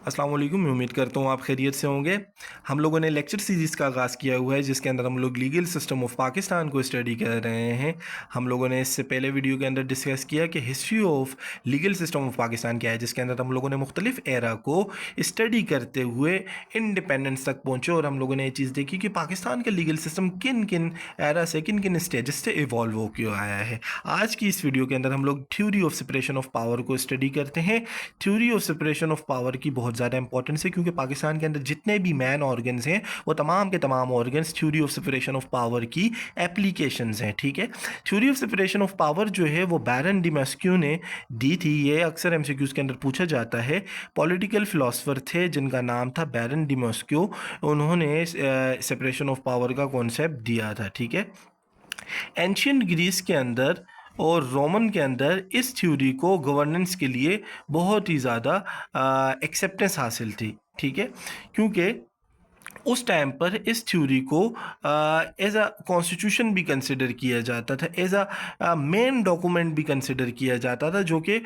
अस्सलाम वालेकुम। मैं उम्मीद करता हूँ आप खैरियत से होंगे। हम लोगों ने लेक्चर सीरीज़ का आगाज़ किया हुआ है जिसके अंदर हम लोग लीगल सिस्टम ऑफ पाकिस्तान को स्टडी कर रहे हैं। हम लोगों ने इससे पहले वीडियो के अंदर डिस्कस किया कि history of legal system of Pakistan क्या है, जिसके अंदर हम लोगों ने मुख्तलिफ एरा को स्टडी करते हुए इंडिपेंडेंस तक पहुँचे और हम लोगों ने ये चीज़ देखी कि पाकिस्तान का लीगल सिस्टम किन किन एरा से किन किन स्टेजेस से इवॉल्व हो क्यों आया है। आज की इस वीडियो के अंदर हम लोग theory of separation of power को स्टडी करते हैं। Theory of separation of power की बहुत ज़्यादा इंपॉर्टेंस है क्योंकि पाकिस्तान के अंदर जितने भी मैन ऑर्गन्स हैं वो तमाम के तमाम organs theory of separation of power की एप्लीकेशंस हैं। ठीक है, theory of separation of power जो है वो बैरन डिमस्क्यू ने दी थी। ये अक्सर एमसीक्यूज के अंदर पूछा जाता है। पॉलिटिकल फिलोसफर थे जिनका नाम था बैरन डिमस्क्यू। उन्होंने सेपरेशन ऑफ पावर का कॉन्सेप्ट दिया था। ठीक है, एंशियंट ग्रीस के अंदर और रोमन के अंदर इस थ्योरी को गवर्नेंस के लिए बहुत ही ज़्यादा एक्सेप्टेंस हासिल थी। ठीक है, क्योंकि उस टाइम पर इस थ्योरी को एज अ कॉन्स्टिट्यूशन भी कंसिडर किया जाता था, एज अ मेन डॉक्यूमेंट भी कंसिडर किया जाता था, जो कि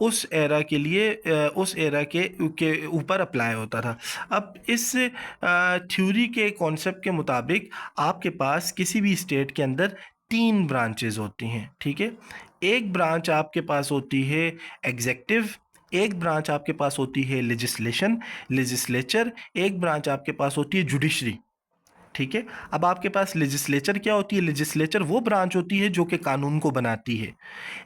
उस एरा के लिए उस एरा के ऊपर अप्लाई होता था। अब इस थ्योरी के कॉन्सेप्ट के मुताबिक आपके पास किसी भी स्टेट के अंदर 3 ब्रांचेस होती हैं। ठीक है, एक ब्रांच आपके पास होती है एग्जेक्टिव, एक ब्रांच आपके पास होती है लेजिस्लेचर, एक ब्रांच आपके पास होती है जुडिशरी। ठीक है, अब आपके पास लेजिस्लेचर क्या होती है? लेजिस्लेचर वो ब्रांच होती है जो कि कानून को बनाती है।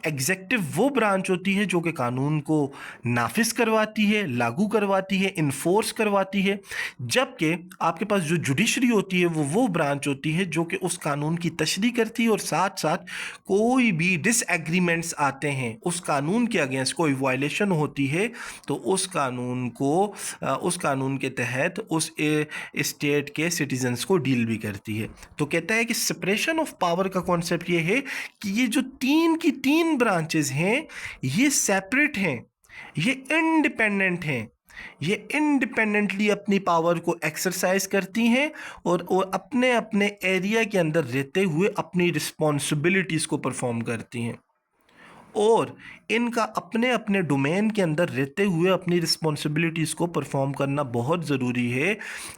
एग्जेक्टिव वो ब्रांच होती है जो कि कानून को नाफिज करवाती है, लागू करवाती है, इन्फोर्स करवाती है। जबकि आपके पास जो जुडिशरी होती है वो ब्रांच होती है जो कि उस कानून की तशरीह करती है और साथ साथ कोई भी डिसएग्रीमेंट्स आते हैं, उस कानून के अगेंस्ट कोई वायलेशन होती है तो उस कानून के तहत उस स्टेट के सिटीजन्स को डील भी करती है। तो कहता है कि सेपरेशन ऑफ पावर का कॉन्सेप्ट ये है कि ये जो 3 की 3 ब्रांचेस हैं ये सेपरेट हैं, ये इंडिपेंडेंट हैं, ये इंडिपेंडेंटली अपनी पावर को एक्सरसाइज करती हैं और अपने अपने एरिया के अंदर रहते हुए अपनी रिस्पॉन्सिबिलिटीज़ को परफॉर्म करती हैं। और इनका अपने अपने डोमेन के अंदर रहते हुए अपनी रिस्पॉन्सिबिलिटीज़ को परफॉर्म करना बहुत ज़रूरी है,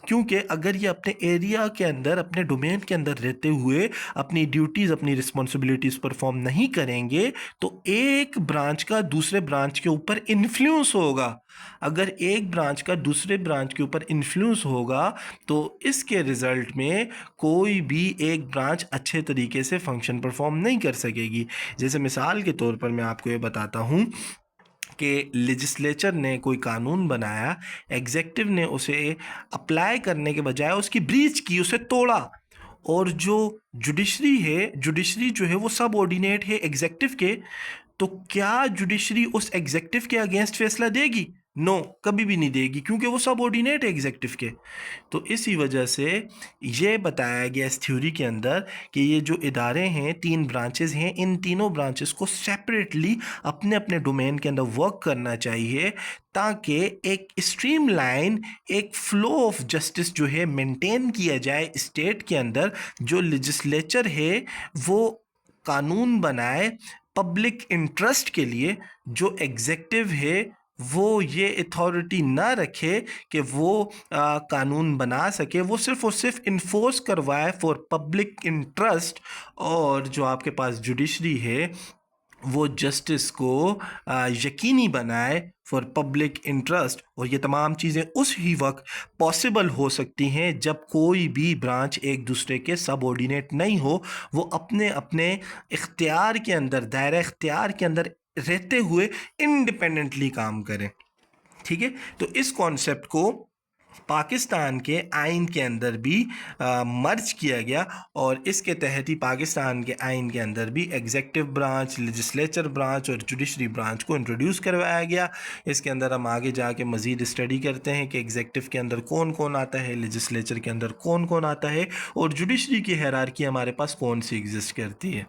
क्योंकि अगर ये अपने एरिया के अंदर अपने डोमेन के अंदर रहते हुए अपनी ड्यूटीज़ अपनी रिस्पॉन्सिबिलिटीज़ परफॉर्म नहीं करेंगे तो एक ब्रांच का दूसरे ब्रांच के ऊपर इन्फ्लुएंस होगा। अगर एक ब्रांच का दूसरे ब्रांच के ऊपर इन्फ्लुएंस होगा तो इसके रिज़ल्ट में कोई भी एक ब्रांच अच्छे तरीके से फंक्शन परफॉर्म नहीं कर सकेगी। जैसे मिसाल के तौर पर मैं आपको ये बताता हूँ कि लेजिस्लेचर ने कोई कानून बनाया, एग्जेक्टिव ने उसे अप्लाई करने के बजाय उसकी ब्रीच की, उसे तोड़ा, और जो जुडिशरी जो है वो सबऑर्डिनेट है एग्जेक्टिव के। तो क्या जुडिशरी उस एग्जेक्टिव के अगेंस्ट फैसला देगी? नो, कभी भी नहीं देगी, क्योंकि वो सबऑर्डिनेट है एग्जेक्टिव के। तो इसी वजह से ये बताया गया इस थ्योरी के अंदर कि ये जो इदारे हैं, 3 ब्रांचेस हैं, इन तीनों ब्रांचेस को सेपरेटली अपने अपने डोमेन के अंदर वर्क करना चाहिए ताकि एक स्ट्रीमलाइन, एक फ्लो ऑफ जस्टिस जो है मेंटेन किया जाए स्टेट के अंदर। जो लेजिस्लेचर है वो कानून बनाए पब्लिक इंटरेस्ट के लिए, जो एग्जेक्टिव है वो ये अथॉरिटी ना रखे कि वो कानून बना सके, वो सिर्फ और सिर्फ इन्फोर्स करवाए फॉर पब्लिक इंटरेस्ट। और जो आपके पास जुडिशरी है वो जस्टिस को यकीनी बनाए फॉर पब्लिक इंटरेस्ट। और ये तमाम चीज़ें उस ही वक्त पॉसिबल हो सकती हैं जब कोई भी ब्रांच एक दूसरे के सबऑर्डिनेट नहीं हो, वो अपने अपने इख्तियार के अंदर, दायरा इख्तियार के अंदर रहते हुए इंडिपेंडेंटली काम करें। ठीक है, तो इस कॉन्सेप्ट को पाकिस्तान के आइन के अंदर भी मर्ज किया गया और इसके तहत ही पाकिस्तान के आइन के अंदर भी एग्जेक्टिव ब्रांच, लेजिस्लेचर ब्रांच और जुडिशरी ब्रांच को इंट्रोड्यूस करवाया गया। इसके अंदर हम आगे जाके मज़ीद स्टडी करते हैं कि एग्जेक्टिव के अंदर कौन कौन आता है, लेजिस्लेचर के अंदर कौन कौन आता है और जुडिशरी की हायरार्की हमारे पास कौन सी एग्जिस्ट करती है।